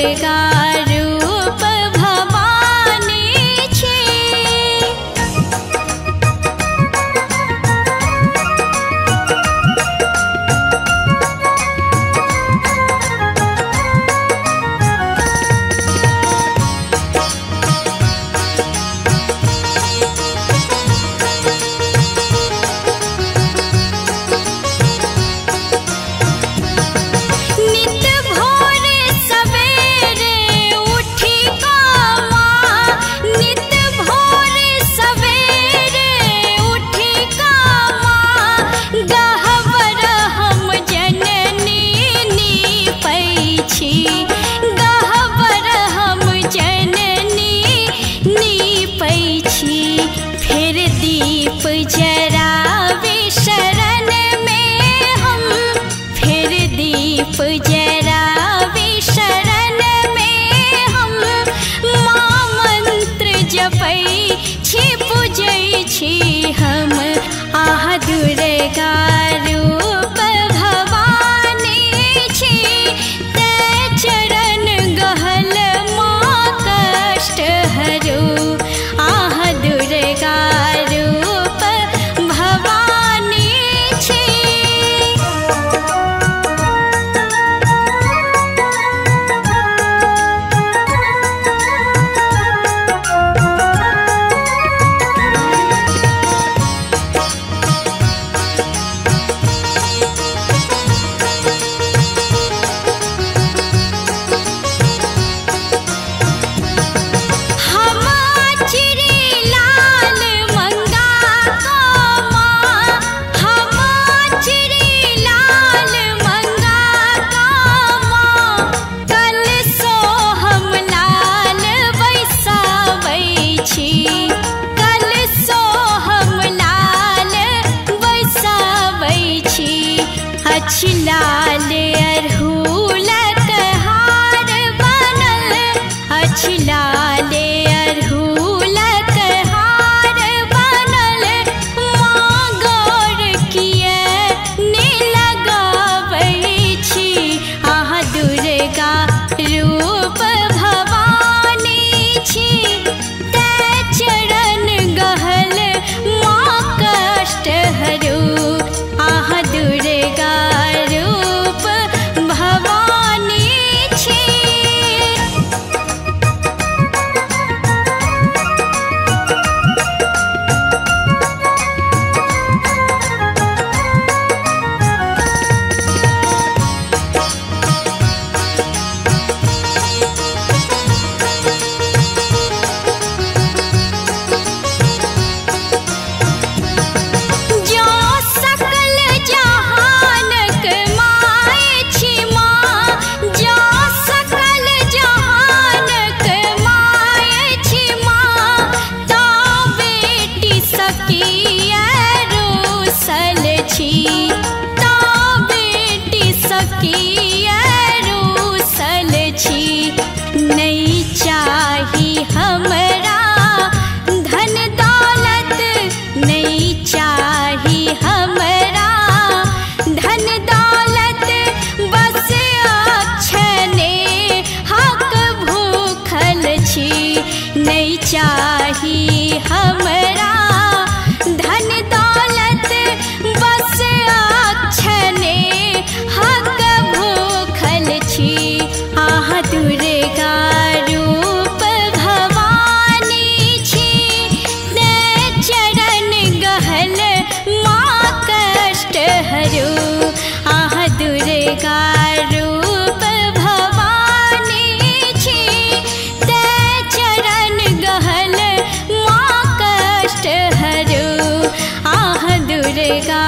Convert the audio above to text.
दुर्गा रूप भवानी छी। हम आह दुर्गा रूप भवानी छी। ते चरण गहल माँ कष्ट हरो आह दुर्गा रूप भवानी छी। लाल अरहुलक हार बनल, लाल अरहुलक हार बनल, माँ गौर किए ने लगाबै छी। आह दुर्गा रूप भवानी छी। ते चरण गहल माँ कष्ट हरो आह दुर्गा चाही हमरा धन दौलत, बस अक्षने हक भूखल छी। आह दुर्गा रूप भवानी छी। ते चरण गहल माँ कष्ट हरो आह दुर्गा रूप भवानी छी। ते चरण गहल माँ कष्ट हरो आह दुर्गा